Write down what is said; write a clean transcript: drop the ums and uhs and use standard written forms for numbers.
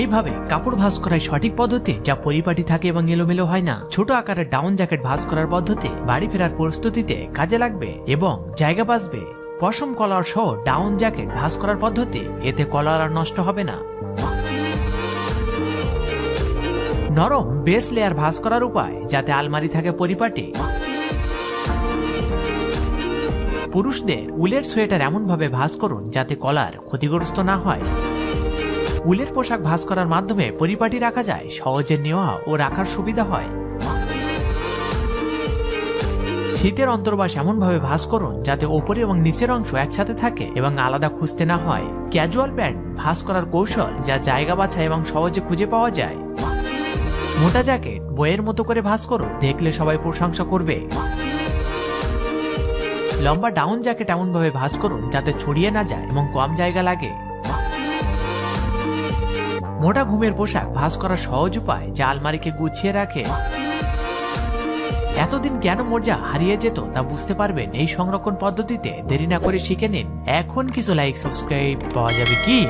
এইভাবে কাপড় ভাঁজ করার সঠিক পদ্ধতি, যা পরিপাটি থাকে এবং এলোমেলো হয় না। ছোট আকারের ডাউন জ্যাকেট ভাঁজ করার পদ্ধতি বাড়ি ফেরার প্রস্তুতিতে কাজে লাগবে এবং জায়গা বাঁচবে। পশম কলার সহ ডাউন জ্যাকেট ভাঁজ করার পদ্ধতি, এতে কলার আর নষ্ট হবে না। নরম বেস লেয়ার ভাঁজ করার উপায়, যাতে আলমারি থাকে পরিপাটি। পুরুষদের উলের সোয়েটার এমন ভাবে ভাঁজ করুন যাতে কলার ক্ষতিগ্রস্ত না হয়। উলের পোশাক ভাঁজ করার মাধ্যমে পরিপাটি রাখা যায়, সহজে নেওয়া ও রাখার সুবিধা হয়। শীতের অন্তর্বাস এমন ভাবে ভাঁজ করুন যাতে ওপরে এবং নিচের অংশ একসাথে থাকে এবং আলাদা খুঁজতে না হয়। ক্যাজুয়াল প্যান্ট ভাঁজ করার কৌশল, যা জায়গা বাছায় এবং সহজে খুঁজে পাওয়া যায়। মোটা জ্যাকেট বইয়ের মতো করে ভাঁজ করুন, দেখলে সবাই প্রশংসা করবে। লম্বা ডাউন জ্যাকেট এমন ভাবে ভাঁজ করুন যাতে ছড়িয়ে না যায় এবং কম জায়গা লাগে। মোটা ঘুমের পোশাক ভাঁজ করার সহজ উপায়, যা আলমারিকে গুছিয়ে রাখে। এতদিন কেন মোজা হারিয়ে যেত তা বুঝতে পারবেন এই সংরক্ষণ পদ্ধতিতে। দেরি না করে শিখে নিন। এখন কিছু লাইক সাবস্ক্রাইব পাওয়া যাবে কি?